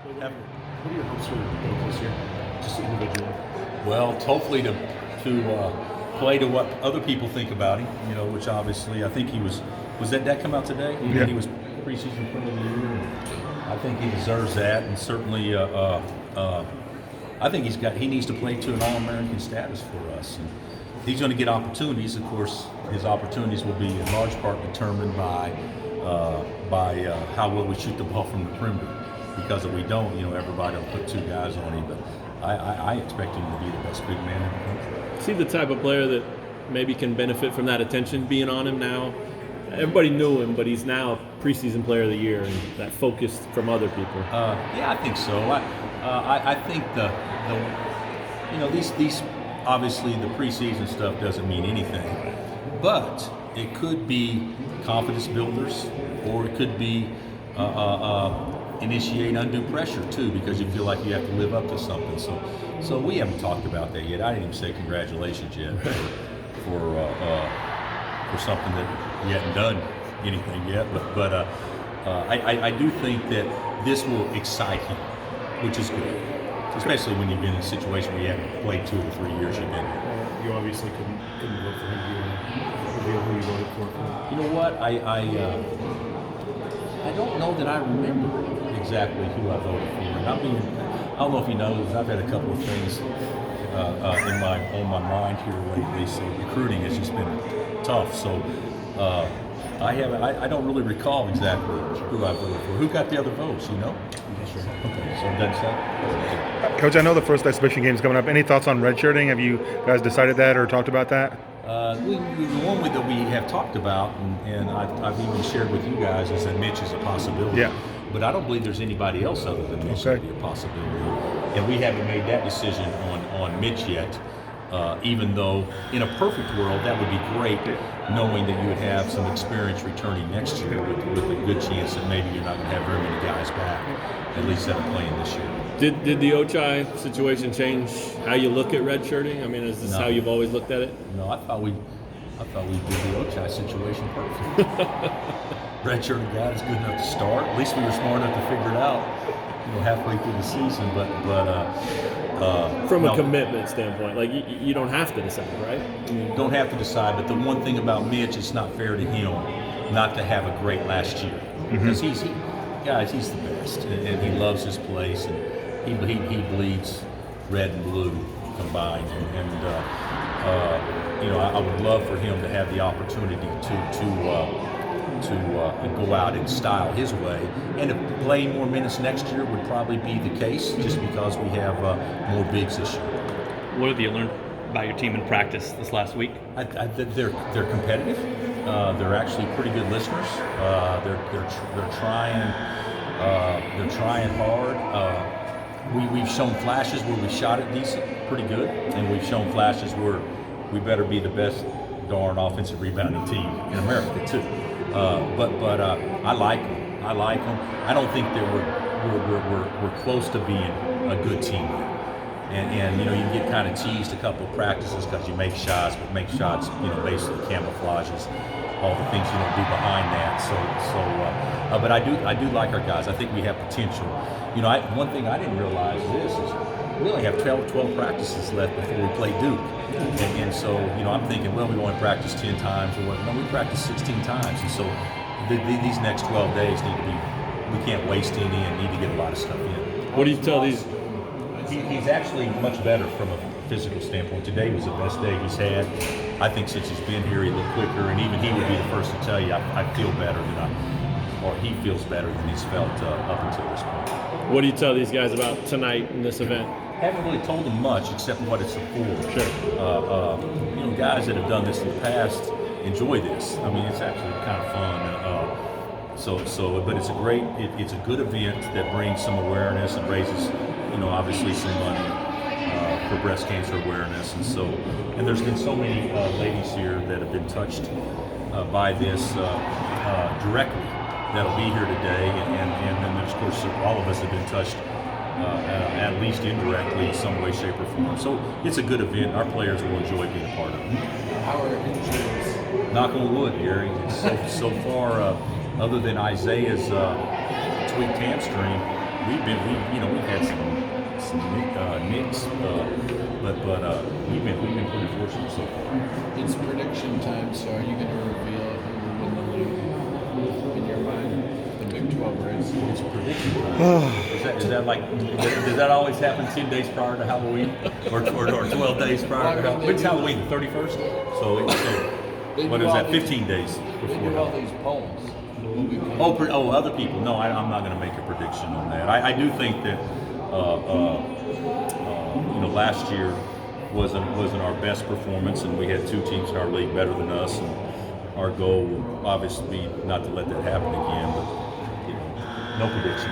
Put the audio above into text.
What are your hopes for both this year, just individually? Well, hopefully to play to what other people think about him, which obviously I think he was that come out today? Yeah. He was preseason player of the year. And I think he deserves that, and certainly I think he needs to play to an All-American status for us. And he's going to get opportunities. Of course, his opportunities will be in large part determined by how well we shoot the ball from the perimeter. Because if we don't, everybody will put two guys on him. But I expect him to be the best big man in the country. Is he the type of player that maybe can benefit from that attention being on him now? Everybody knew him, but he's now preseason player of the year, and that focus from other people. Yeah, I think so. I think these obviously the preseason stuff doesn't mean anything, but it could be confidence builders, or it could be initiate undue pressure too, because you feel like you have to live up to something. So we haven't talked about that yet. I didn't even say congratulations yet for something that we hadn't done anything yet. But I do think that this will excite him, which is good, especially when you've been in a situation where you haven't played 2 or 3 years you've been here. You obviously couldn't vote for him. Do you want to reveal who you voted for? You know what? I don't know that I remember exactly who I voted for. And I don't know if he knows. I've had a couple of things on my mind here lately. So recruiting has just been tough. So I don't really recall exactly who I voted for. Who got the other votes? Okay, so that's that. Coach, I know the first exhibition game is coming up. Any thoughts on redshirting? Have you guys decided that or talked about that? The one that we have talked about, and I've even shared with you guys, is that Mitch is a possibility. Yeah. But I don't believe there's anybody else other than Mitch that would be a possibility. And we haven't made that decision on Mitch yet, even though in a perfect world that would be great, knowing that you would have some experience returning next year with a good chance that maybe you're not going to have very many guys back, at least that are playing this year. Did the Ochai situation change how you look at redshirting? I mean, is this how you've always looked at it? No, I thought we did the Ochai situation perfect. Redshirted guy is good enough to start. At least we were smart enough to figure it out, halfway through the season. But from a commitment standpoint, like you don't have to decide, right? Don't have to decide. But the one thing about Mitch, it's not fair to him not to have a great last year, because he's the best, and he loves his place, and he bleeds red and blue combined, and I would love for him to have the opportunity to go out in style his way, and to play more minutes next year would probably be the case, just because we have more bigs this year. What have you learned about your team in practice this last week? They're competitive. They're actually pretty good listeners. They're trying. They're trying hard. We've shown flashes where we shot it decent, pretty good, and we've shown flashes where we better be the best darn offensive rebounding team in America too. But I like them. I don't think that we're close to being a good team yet. And you get kind of teased a couple of practices because you make shots, but make shots basically camouflages all the things you don't do behind that. But I do like our guys. I think we have potential. One thing I didn't realize is we only have 12 practices left before we play Duke. And so, I'm thinking, well, we only practice 10 times or what? No, we practice 16 times. And so these next 12 days we can't waste any and need to get a lot of stuff in. What do you tell these? He's actually much better from a physical standpoint. Today was the best day he's had. I think since he's been here, he looked quicker, and even he would be the first to tell you, I feel better or he feels better than he's felt up until this point. What do you tell these guys about tonight in this event? Haven't really told them much except what it's for. Sure. Guys that have done this in the past enjoy this. I mean, it's actually kind of fun. But it's it's a good event that brings some awareness and raises, obviously some money for breast cancer awareness, and there's been so many ladies here that have been touched by this directly that'll be here today, and then of course all of us have been touched at least indirectly in some way, shape, or form. So it's a good event. Our players will enjoy being a part of it. How are injuries? Knock on wood, Gary. So far, other than Isaiah's tweaked hamstring, we've had some nicks, but we've been pretty fortunate so far. It's prediction time, so are you going to reveal who will win the league in your mind? The Big 12 race. It's prediction time. Is that like? Does that always happen 10 days prior to Halloween, or 12 days prior to Halloween? When's Halloween? The 31st. So what is that? 15 days They before do all Halloween. these polls. Other people. No, I'm not going to make a prediction on that. I do think that last year wasn't our best performance, and we had two teams in our league better than us. And our goal will obviously be not to let that happen again. But no prediction.